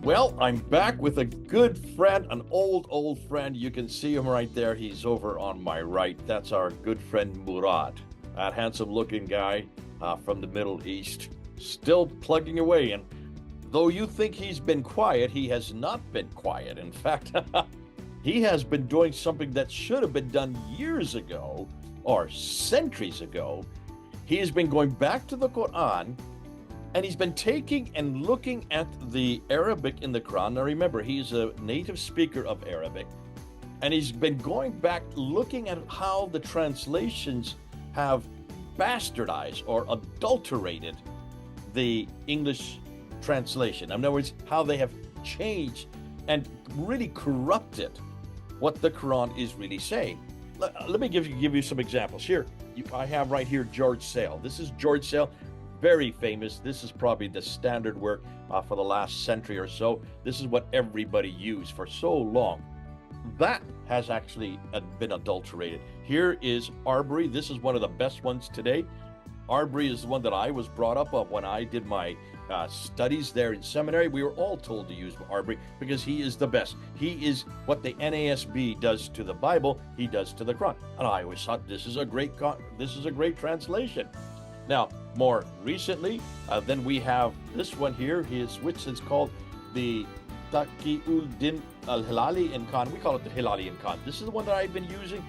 Well, I'm back with a good friend, an old friend. You can see him right there. He's over on my right. That's our good friend Murad, that handsome looking guy from the Middle East, still plugging away. And though you think he's been quiet, he has not been quiet. In fact, he has been doing something that should have been done years ago or centuries ago. He has been going back to the Quran, and he's been taking and looking at the Arabic in the Quran. Now, remember, he's a native speaker of Arabic, and he's been going back looking at how the translations have bastardized or adulterated the English translation. In other words, how they have changed and really corrupted what the Quran is really saying. Let me give you some examples. Here, I have right here George Sale. This is George Sale, very famous. This is probably the standard work for the last century or so. This is what everybody used for so long. That has actually been adulterated. Here is Arbery. This is one of the best ones today. Arbery is the one that I was brought up on when I did my studies there in seminary. We were all told to use Arbery because he is the best. He is what the NASB does to the Bible, he does to the Quran. And I always thought this is a great translation. Now, more recently, then we have this one here, which is called the Taqi Din al-Hilali in Khan. We call it the Hilali in Khan. This is the one that I've been using,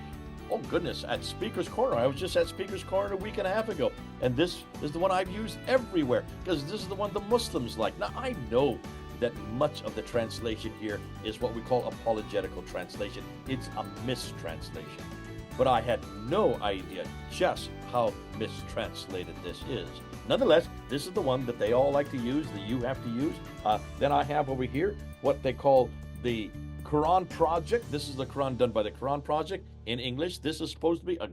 oh goodness, at Speaker's Corner. I was just at Speaker's Corner a week and a half ago, and this is the one I've used everywhere because this is the one the Muslims like. Now, I know that much of the translation here is what we call apologetical translation. It's a mistranslation. But I had no idea just how mistranslated this is. Nonetheless, this is the one that they all like to use, that you have to use. Then I have over here what they call the Quran Project. This is the Quran done by the Quran Project in English. This is supposed to be a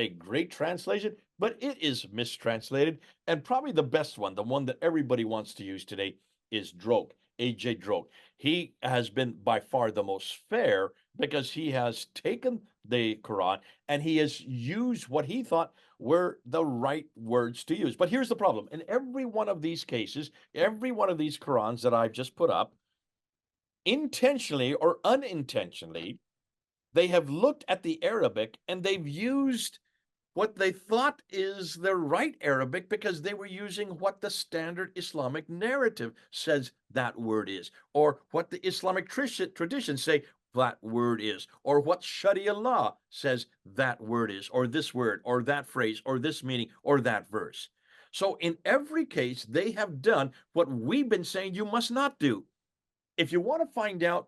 great translation, but it is mistranslated. And probably the best one, the one that everybody wants to use today, is Droke, A.J. Droke. He has been by far the most fair because he has taken the Quran and he has used what he thought were the right words to use. But here's the problem. In every one of these cases, every one of these Qurans that I've just put up, intentionally or unintentionally, they have looked at the Arabic and they've used what they thought is the right Arabic because they were using what the standard Islamic narrative says that word is, or what the Islamic traditions say that word is, or what Sharia law says that word is, or this word, or that phrase, or this meaning, or that verse. So in every case, they have done what we've been saying you must not do. If you want to find out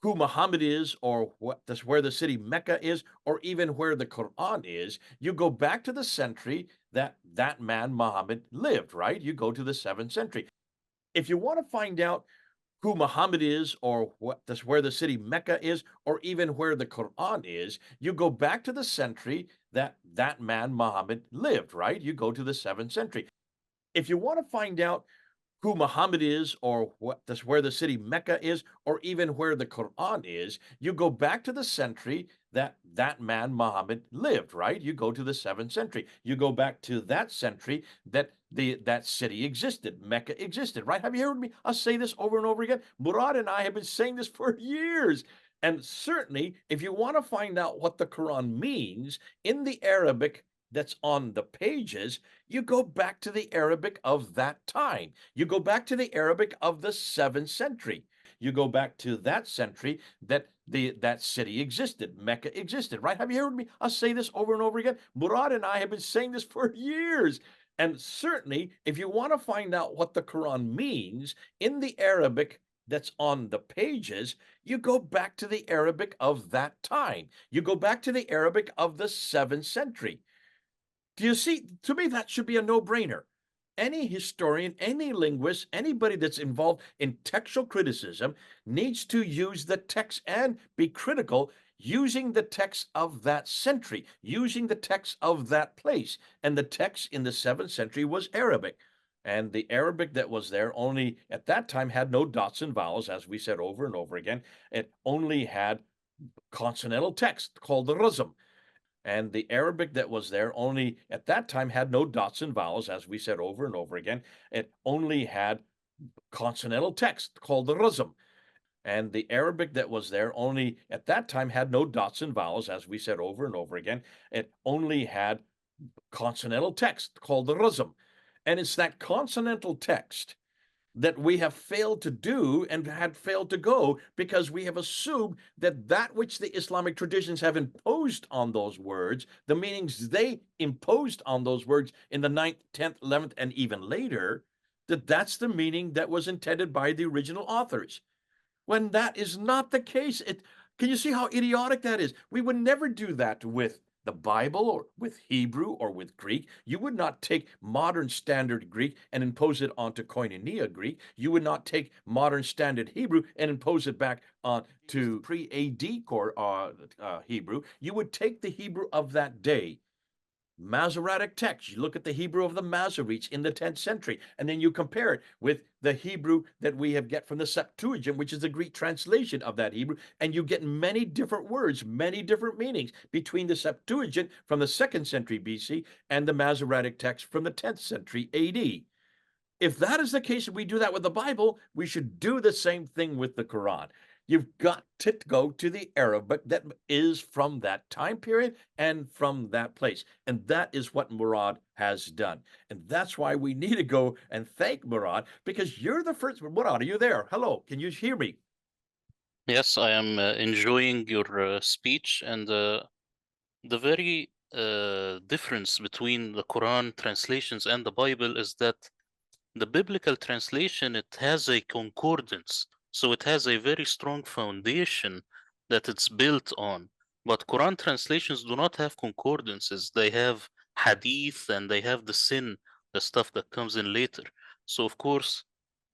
who Muhammad is, or where the city Mecca is, or even where the Quran is, you go back to the century that man Muhammad lived, right? You go to the 7th century. If you want to find out who Muhammad is, or where the city Mecca is, or even where the Quran is, you go back to the century that man Muhammad lived, right? You go to the 7th century. If you want to find out who Muhammad is, or where the city Mecca is, or even where the Quran is, you go back to the century that man Muhammad lived, right? You go to the 7th century. You go back to that century that city existed, Mecca existed, right? Have you heard me? I'll say this over and over again. Murad and I have been saying this for years. And certainly, if you want to find out what the Quran means in the Arabic that's on the pages, you go back to the Arabic of that time. You go back to the Arabic of the 7th century. You go back to that century that city existed, Mecca existed, right? Have you heard me? I'll say this over and over again. Murad and I have been saying this for years. And certainly, if you want to find out what the Quran means in the Arabic that's on the pages, you go back to the Arabic of that time. You go back to the Arabic of the 7th century. Do you see? To me, that should be a no-brainer. Any historian, any linguist, anybody that's involved in textual criticism needs to use the text and be critical using the text of that century, using the text of that place. And the text in the 7th century was Arabic. And the Arabic that was there only at that time had no dots and vowels, as we said over and over again. It only had consonantal text called the Razm. And the Arabic that was there only at that time had no dots and vowels, as we said over and over again. It only had consonantal text called the Razm. And the Arabic that was there only at that time had no dots and vowels, as we said over and over again. It only had consonantal text called the Razm. And it's that consonantal text that we have failed to do and had failed to go because we have assumed that that which the Islamic traditions have imposed on those words, the meanings they imposed on those words in the 9th, 10th, 11th, and even later, that that's the meaning that was intended by the original authors. When that is not the case, can you see how idiotic that is? We would never do that with the Bible or with Hebrew or with Greek. You would not take modern standard Greek and impose it onto Koinonia Greek. You would not take modern standard Hebrew and impose it back on to pre-AD Hebrew. You would take the Hebrew of that day, Masoretic text. You look at the Hebrew of the Masoretes in the 10th century, and then you compare it with the Hebrew that we have get from the Septuagint, which is the Greek translation of that Hebrew, and you get many different words, many different meanings between the Septuagint from the 2nd century BC and the Masoretic text from the 10th century AD. If that is the case, and we do that with the Bible, we should do the same thing with the Quran. You've got to go to the Arabic that is from that time period and from that place. And that is what Murad has done. And that's why we need to go and thank Murad, because you're the first. Murad, are you there? Hello, can you hear me? Yes, I am enjoying your speech, and the very difference between the Quran translations and the Bible is that the biblical translation, it has a concordance, so it has a very strong foundation that it's built on. But Quran translations do not have concordances. They have hadith and they have the sin, the stuff that comes in later. So of course,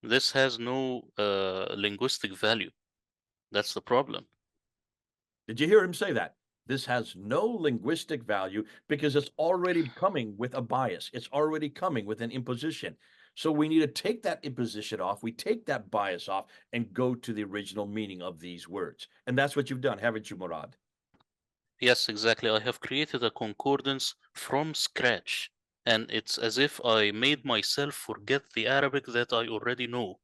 this has no linguistic value. That's the problem. Did you hear him say that? This has no linguistic value because it's already coming with a bias. It's already coming with an imposition. So we need to take that imposition off. We take that bias off and go to the original meaning of these words. And that's what you've done, haven't you, Murad? Yes, exactly. I have created a concordance from scratch, and it's as if I made myself forget the Arabic that I already know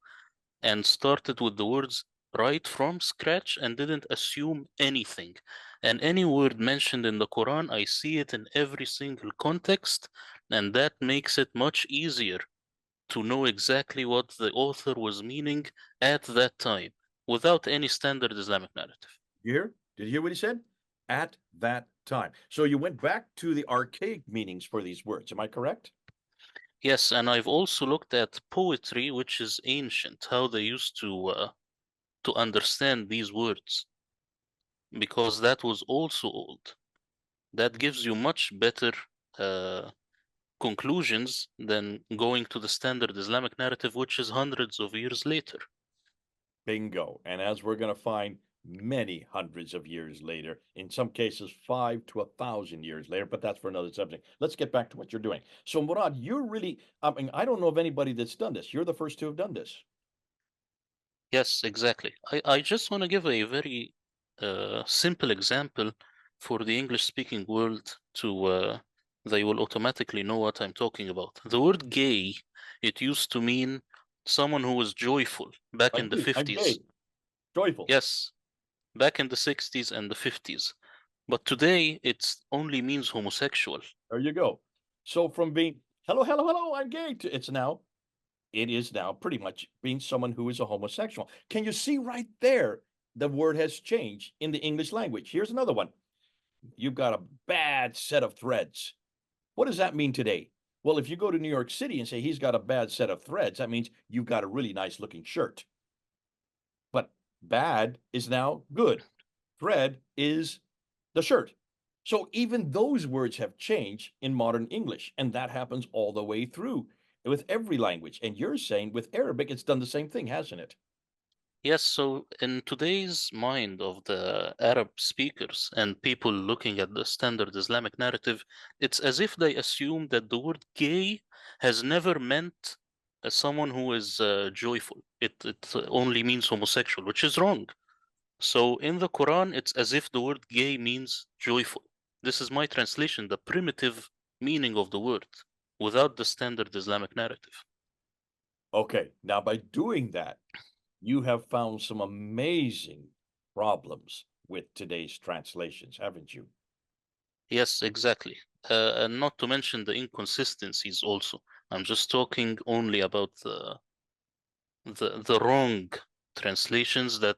and started with the words right from scratch and didn't assume anything. And any word mentioned in the Quran, I see it in every single context, and that makes it much easier to know exactly what the author was meaning at that time without any standard Islamic narrative. You hear? Did you hear what he said? At that time. So you went back to the archaic meanings for these words. Am I correct? Yes, and I've also looked at poetry, which is ancient, how they used to understand these words, because that was also old. That gives you much better uh, conclusions than going to the standard Islamic narrative, which is hundreds of years later. Bingo. And as we're going to find many hundreds of years later, in some cases, 5 to 1,000 years later, but that's for another subject. Let's get back to what you're doing. So, Murad, you're really, I mean, I don't know of anybody that's done this. You're the first to have done this. Yes, exactly. I just want to give a very simple example for the English-speaking world to they will automatically know what I'm talking about. The word gay, it used to mean someone who was joyful back in Like the me, I'm 50s. gay, joyful. Yes, back in the 60s and the 50s. But today it only means homosexual. There you go. So, from being, hello, hello, hello, I'm gay, to it is now pretty much being someone who is a homosexual. Can you see right there? The word has changed in the English language. Here's another one. You've got a bad set of threads. What does that mean today? Well, if you go to New York City and say he's got a bad set of threads, that means you've got a really nice looking shirt. But bad is now good. Thread is the shirt. So even those words have changed in modern English, and that happens all the way through with every language. And you're saying with Arabic, it's done the same thing, hasn't it? Yes, so in today's mind of the Arab speakers and people looking at the standard Islamic narrative, it's as if they assume that the word gay has never meant someone who is joyful. It only means homosexual, which is wrong. So in the Quran, it's as if the word gay means joyful. This is my translation, the primitive meaning of the word, without the standard Islamic narrative. Okay, now by doing that, you have found some amazing problems with today's translations, haven't you? Yes, exactly. And not to mention the inconsistencies also. I'm just talking only about the wrong translations that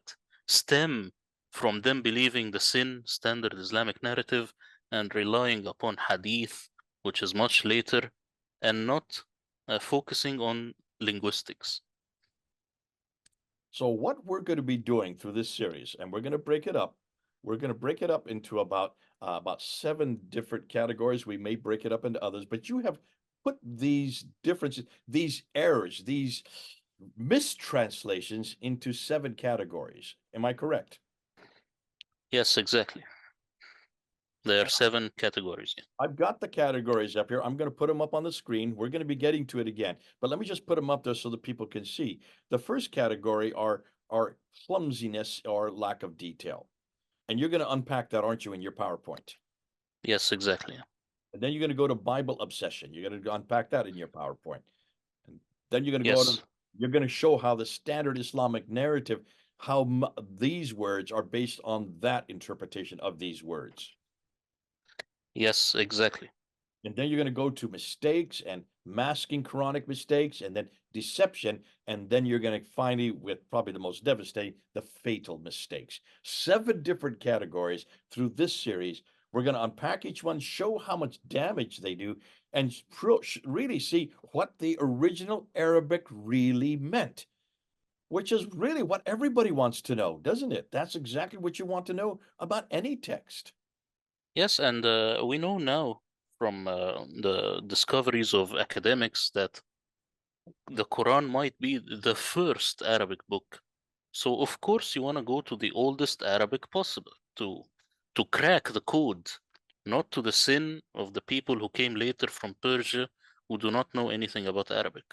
stem from them believing the sin standard Islamic narrative and relying upon hadith, which is much later, and not focusing on linguistics. So what we're going to be doing through this series, and we're going to break it up. We're going to break it up into about 7 different categories. We may break it up into others, but you have put these differences, these errors, these mistranslations into 7 categories. Am I correct? Yes, exactly. There are 7 categories. Yeah. I've got the categories up here. I'm going to put them up on the screen. We're going to be getting to it again, but let me just put them up there so that people can see. The first category are clumsiness or lack of detail. And you're going to unpack that, aren't you, in your PowerPoint? Yes, exactly. And then you're going to go to Bible obsession. You're going to unpack that in your PowerPoint. And then you're going to go to, Yes, you're going to show how the standard Islamic narrative, how these words are based on that interpretation of these words. yes, exactly. And then you're going to go to mistakes and masking Quranic mistakes and then deception. And then you're going to finally, with probably the most devastating, the fatal mistakes. 7 different categories through this series. We're going to unpack each one, show how much damage they do, and really see what the original Arabic really meant, which is really what everybody wants to know, doesn't it? That's exactly what you want to know about any text. Yes, and we know now from the discoveries of academics that the Quran might be the first Arabic book. So of course you want to go to the oldest Arabic possible to crack the code, not to the sin of the people who came later from Persia who do not know anything about Arabic.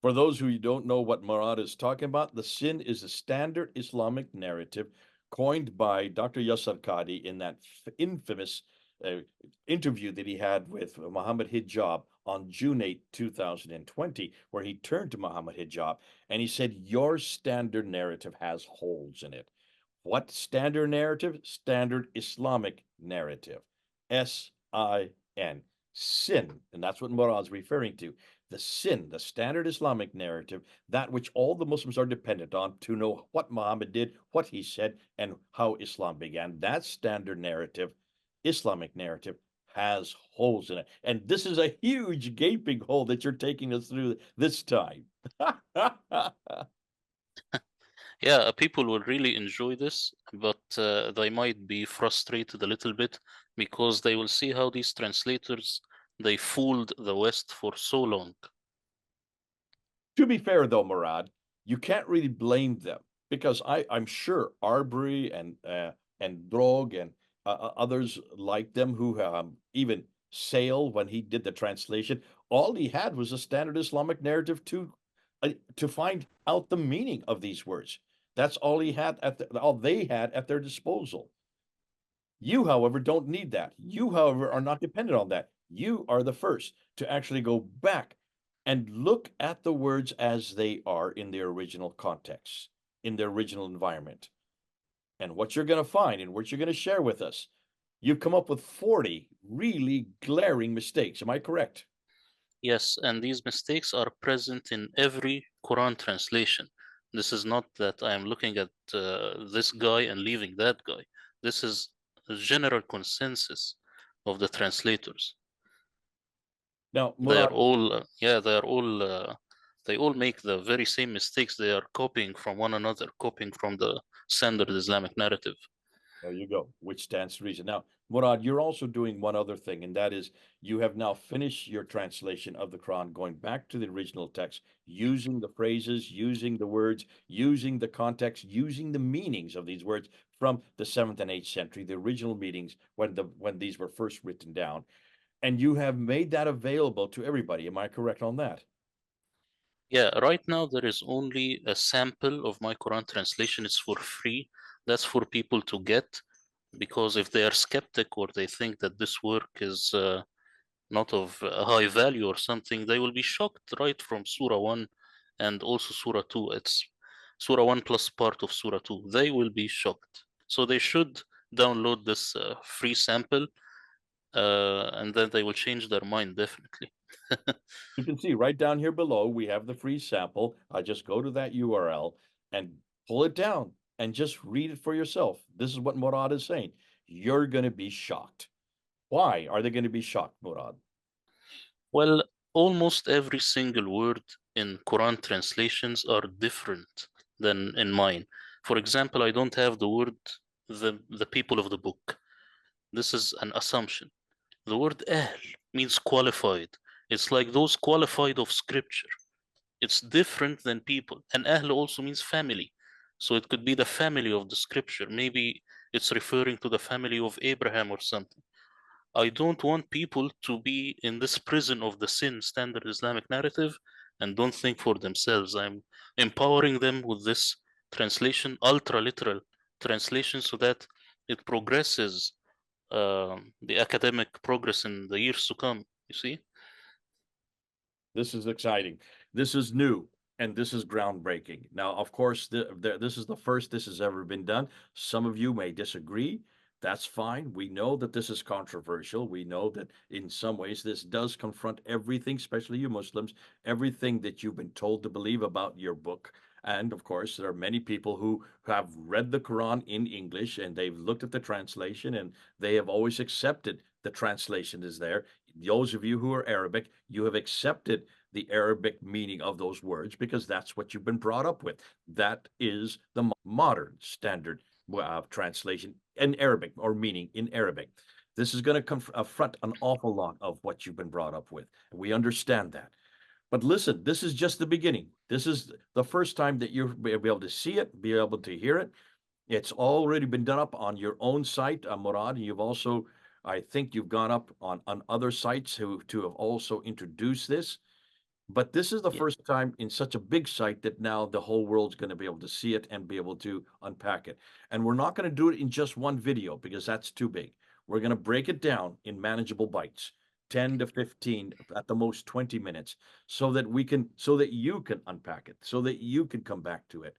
For those who don't know what Murad is talking about, the sin is a standard Islamic narrative coined by Dr. Yasser Qadi in that infamous uh, interview that he had with Muhammad Hijab on June 2020, where he turned to Muhammad Hijab and he said, your standard narrative has holes in it. What standard narrative? Standard Islamic narrative. SIN. Sin. And that's what Murad's referring to. The sin, the standard Islamic narrative, that which all the Muslims are dependent on to know what Muhammad did, what he said, and how Islam began. That standard narrative, Islamic narrative, has holes in it. And this is a huge gaping hole that you're taking us through this time. Yeah, people will really enjoy this, but they might be frustrated a little bit because they will see how these translators they fooled the West for so long. To be fair, though, Murad, you can't really blame them because I'm sure Arbery and Drog and others like them who even Sale when he did the translation, all he had was a standard Islamic narrative to find out the meaning of these words. That's all he had all they had at their disposal. You, however, don't need that. You, however, are not dependent on that. You are the first to actually go back and look at the words as they are in their original context, in their original environment. And what you're going to find and what you're going to share with us, you've come up with 40 really glaring mistakes. Am I correct? Yes, and these mistakes are present in every Quran translation. This is not that I am looking at this guy and leaving that guy. This is a general consensus of the translators. Now, They are Murad, all, yeah, they all make the very same mistakes. They are copying from one another, copying from the standard Islamic narrative. there you go, which stands to reason. Now, Murad, you're also doing one other thing, and that is you have now finished your translation of the Quran, going back to the original text, using the phrases, using the words, using the context, using the meanings of these words from the 7th and 8th century, the original meanings when these were first written down, and you have made that available to everybody. Am I correct on that? Yeah, right now there is only a sample of my Quran translation. It's for free. That's for people to get because if they are skeptic or they think that this work is not of high value or something, they will be shocked right from Surah 1 and also Surah 2. It's Surah 1 plus part of Surah 2. They will be shocked. So they should download this free sample, and then they will change their mind definitely. You can see right down here below, we have the free sample. I just go to that URL and pull it down and just read it for yourself. This is what Murad is saying. You're going to be shocked. Why are they going to be shocked, Murad? Well, almost every single word in Quran translations are different than in mine. For example, I don't have the word the people of the book. This is an assumption. The word ahl means qualified. It's like those qualified of scripture. It's different than people. And ahl also means family. So it could be the family of the scripture. Maybe it's referring to the family of Abraham or something. I don't want people to be in this prison of the sin standard Islamic narrative and don't think for themselves. I'm empowering them with this translation, ultra literal translation, so that it progresses the academic progress in the years to come. You see? This is exciting. This is new and this is groundbreaking. Now, of course, this is the first this has ever been done. Some of you may disagree. That's fine. We know that this is controversial. We know that in some ways this does confront everything, especially you Muslims, everything that you've been told to believe about your book. And of course, there are many people who have read the Quran in English and they've looked at the translation and they have always accepted the translation is there. Those of you who are Arabic, you have accepted the Arabic meaning of those words because that's what you've been brought up with. That is the modern standard translation in Arabic or meaning in Arabic. This is going to confront an awful lot of what you've been brought up with. We understand that. But listen, this is just the beginning. This is the first time that you'll be able to see it, be able to hear it. It's already been done up on your own site, Murad, and you've also, I think you've gone up on other sites to have also introduced this. But this is the Yeah. first time in such a big site that now the whole world's going to be able to see it and be able to unpack it. And we're not going to do it in just one video because that's too big. We're going to break it down in manageable bites, 10 to 15, at the most 20 minutes, so that you can unpack it, so that you can come back to it